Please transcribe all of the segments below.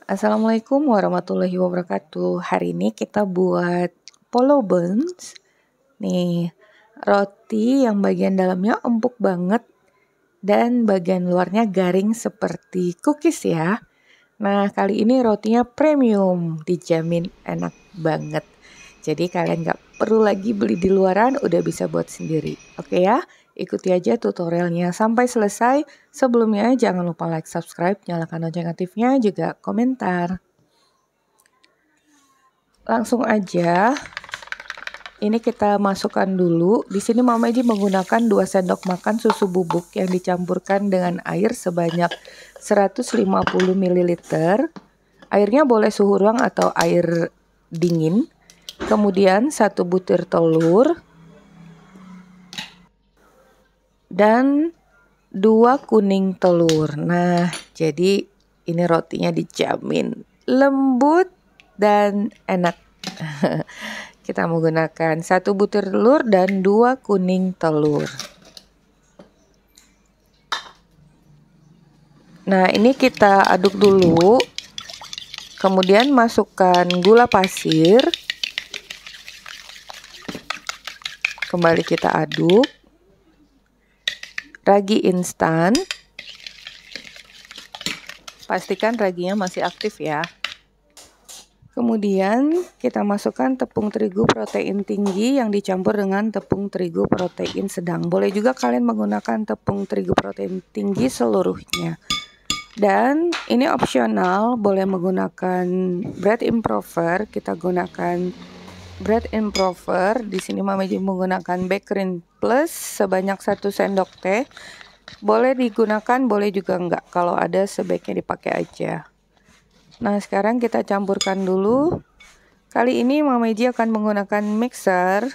Assalamualaikum warahmatullahi wabarakatuh. Hari ini kita buat polo buns. Nih, roti yang bagian dalamnya empuk banget dan bagian luarnya garing seperti cookies ya. Nah, kali ini rotinya premium, dijamin enak banget. Jadi kalian gak perlu lagi beli di luaran, udah bisa buat sendiri. Oke ya? Ikuti aja tutorialnya sampai selesai. Sebelumnya jangan lupa like, subscribe, nyalakan lonceng aktifnya, juga komentar. Langsung aja. Ini kita masukkan dulu. Di sini Mama Eji menggunakan 2 sendok makan susu bubuk yang dicampurkan dengan air sebanyak 150 ml. Airnya boleh suhu ruang atau air dingin. Kemudian 1 butir telur dan 2 kuning telur. Nah, jadi ini rotinya dijamin lembut dan enak. Kita menggunakan 1 butir telur dan 2 kuning telur. Nah, ini kita aduk dulu. Kemudian masukkan gula pasir. Kembali kita aduk. Ragi instan. Pastikan raginya masih aktif ya. Kemudian kita masukkan tepung terigu protein tinggi yang dicampur dengan tepung terigu protein sedang. Boleh juga kalian menggunakan tepung terigu protein tinggi seluruhnya. Dan ini opsional, boleh menggunakan bread improver. Kita gunakan bread improver. Di sini Mama Eji menggunakan bakerin plus sebanyak 1 sendok teh. Boleh digunakan, boleh juga enggak. Kalau ada sebaiknya dipakai aja. Nah, sekarang kita campurkan dulu. Kali ini Mama Eji akan menggunakan mixer.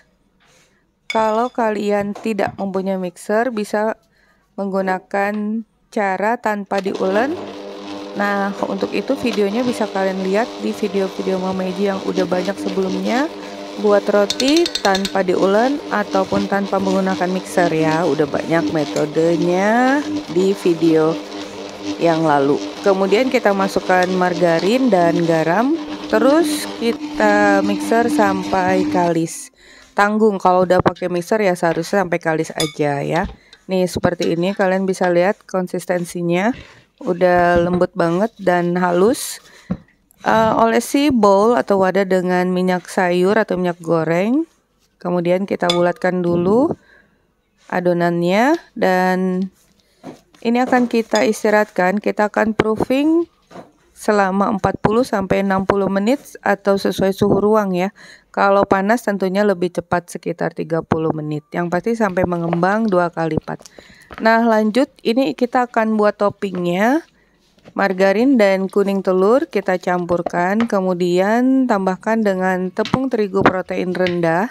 Kalau kalian tidak mempunyai mixer, bisa menggunakan cara tanpa diulen. Nah, untuk itu videonya bisa kalian lihat di video-video Mama Eji yang udah banyak sebelumnya. Buat roti tanpa diulen ataupun tanpa menggunakan mixer ya. Udah banyak metodenya di video yang lalu. Kemudian kita masukkan margarin dan garam. Terus kita mixer sampai kalis. Tanggung kalau udah pakai mixer ya seharusnya sampai kalis aja ya. Nih seperti ini kalian bisa lihat konsistensinya. Udah lembut banget dan halus. Olesi bowl atau wadah dengan minyak sayur atau minyak goreng. Kemudian kita bulatkan dulu adonannya dan ini akan kita istirahatkan. Kita akan proofing selama 40-60 menit atau sesuai suhu ruang ya. Kalau panas tentunya lebih cepat sekitar 30 menit. Yang pasti sampai mengembang 2 kali lipat. Nah, lanjut ini kita akan buat toppingnya. Margarin dan kuning telur kita campurkan, kemudian tambahkan dengan tepung terigu protein rendah.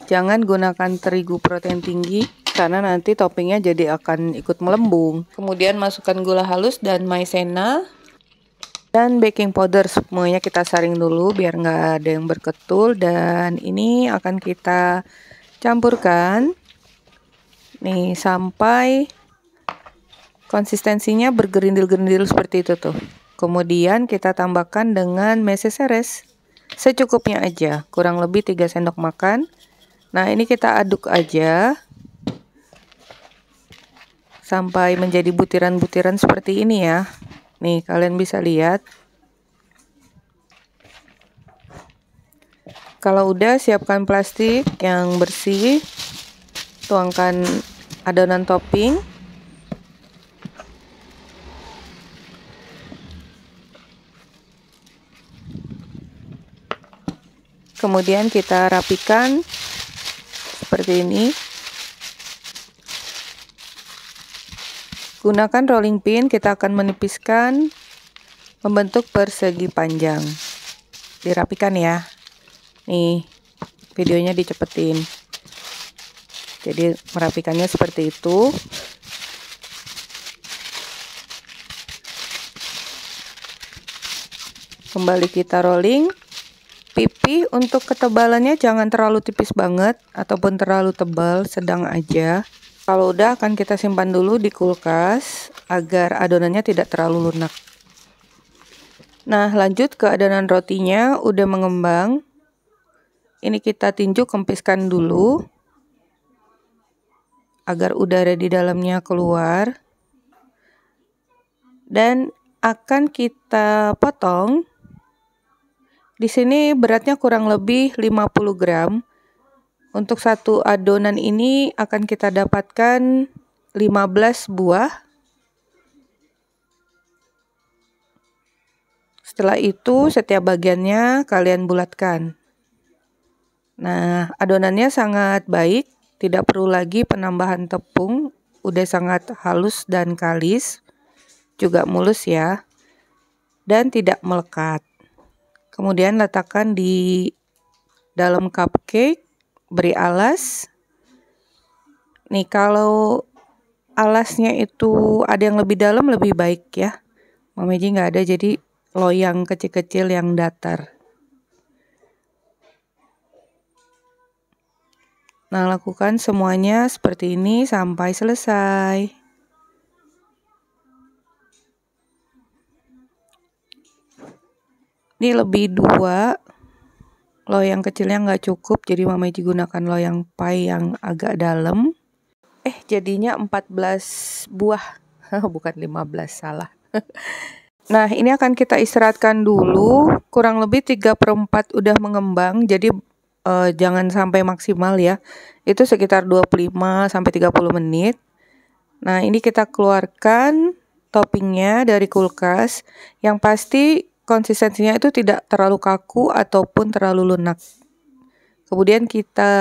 Jangan gunakan terigu protein tinggi karena nanti toppingnya jadi akan ikut melembung. Kemudian masukkan gula halus dan maizena dan baking powder. Semuanya kita saring dulu biar nggak ada yang berketul. Dan ini akan kita campurkan nih sampai konsistensinya bergerindil-gerindil seperti itu tuh. Kemudian kita tambahkan dengan meseseres secukupnya aja, kurang lebih 3 sendok makan. Nah, ini kita aduk aja sampai menjadi butiran-butiran seperti ini ya. Nih, kalian bisa lihat. Kalau udah, siapkan plastik yang bersih. Tuangkan adonan topping. Kemudian kita rapikan seperti ini. Gunakan rolling pin, kita akan menipiskan membentuk persegi panjang. Dirapikan ya. Nih, videonya dicepetin. Jadi merapikannya seperti itu. Kembali kita rolling. Pipi untuk ketebalannya jangan terlalu tipis banget ataupun terlalu tebal, sedang aja. Kalau udah akan kita simpan dulu di kulkas agar adonannya tidak terlalu lunak. Nah, lanjut ke adonan rotinya udah mengembang. Ini kita tinju kempiskan dulu agar udara di dalamnya keluar. Dan akan kita potong. Di sini beratnya kurang lebih 50 gram. Untuk satu adonan ini akan kita dapatkan 15 buah. Setelah itu setiap bagiannya kalian bulatkan. Nah, adonannya sangat baik, tidak perlu lagi penambahan tepung, udah sangat halus dan kalis, juga mulus ya, dan tidak melekat. Kemudian letakkan di dalam cupcake, beri alas. Nih, kalau alasnya itu ada yang lebih dalam lebih baik ya. Mama Ji nggak ada, jadi loyang kecil-kecil yang datar. Nah, lakukan semuanya seperti ini sampai selesai. Ini lebih 2. Loyang kecilnya nggak cukup, jadi Mama Ji gunakan loyang pie yang agak dalam. Jadinya 14 buah. Bukan 15, salah. Nah, ini akan kita istirahatkan dulu. Kurang lebih 3/4 udah mengembang, jadi jangan sampai maksimal ya. Itu sekitar 25-30 menit. Nah, ini kita keluarkan toppingnya dari kulkas. Yang pasti konsistensinya itu tidak terlalu kaku ataupun terlalu lunak. Kemudian kita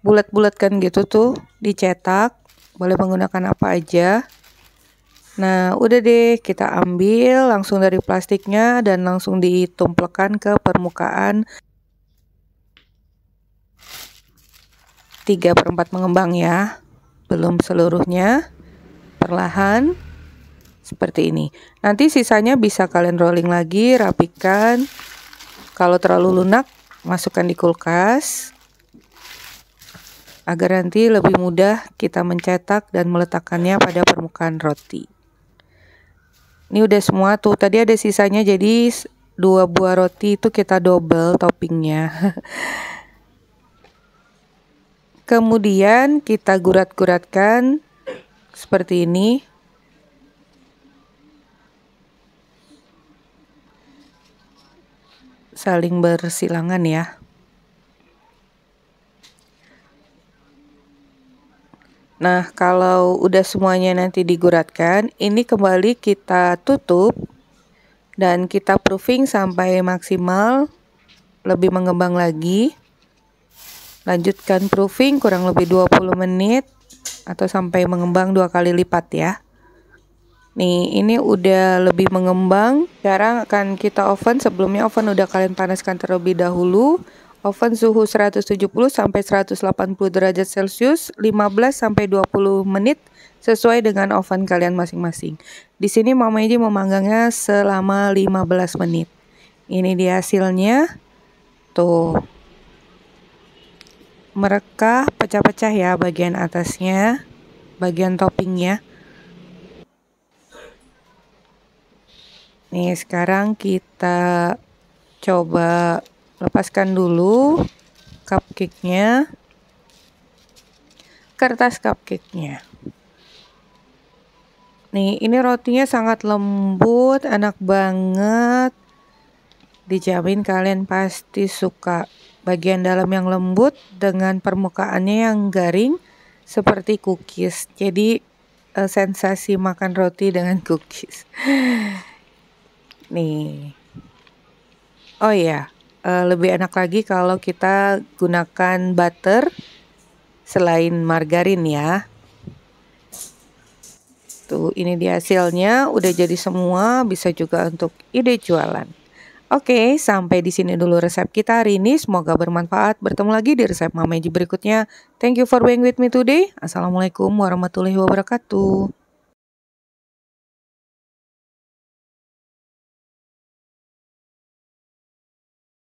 bulat-bulatkan gitu tuh, dicetak. Boleh menggunakan apa aja. Nah, udah deh, kita ambil langsung dari plastiknya dan langsung ditumplekan ke permukaan. 3/4 mengembang ya, belum seluruhnya, perlahan seperti ini. Nanti sisanya bisa kalian rolling lagi, rapikan. Kalau terlalu lunak, masukkan di kulkas agar nanti lebih mudah kita mencetak dan meletakkannya pada permukaan roti. Ini udah semua tuh, tadi ada sisanya, jadi 2 buah roti itu kita double toppingnya. Kemudian kita gurat-guratkan seperti ini. Saling bersilangan ya. Nah, kalau udah semuanya nanti diguratkan, ini kembali kita tutup dan kita proofing sampai maksimal, lebih mengembang lagi. Lanjutkan proofing kurang lebih 20 menit atau sampai mengembang 2 kali lipat ya. Nih, ini udah lebih mengembang. Sekarang akan kita oven. Sebelumnya oven udah kalian panaskan terlebih dahulu. Oven suhu 170 sampai 180 derajat Celcius 15 sampai 20 menit sesuai dengan oven kalian masing-masing. Di sini Mama Ji memanggangnya selama 15 menit. Ini dia hasilnya. Tuh. Merekah, pecah-pecah ya bagian atasnya, bagian toppingnya. Nih, sekarang kita coba lepaskan dulu cupcake-nya, kertas cupcake-nya. Nih, ini rotinya sangat lembut, enak banget. Dijamin kalian pasti suka. Bagian dalam yang lembut dengan permukaannya yang garing seperti cookies. Jadi sensasi makan roti dengan cookies. Nih. Oh iya. Lebih enak lagi kalau kita gunakan butter selain margarin ya. Tuh, ini dia hasilnya, udah jadi semua, bisa juga untuk ide jualan. Oke, sampai di sini dulu resep kita hari ini, semoga bermanfaat. Bertemu lagi di resep Mama Ji berikutnya. Thank you for being with me today. Assalamualaikum warahmatullahi wabarakatuh.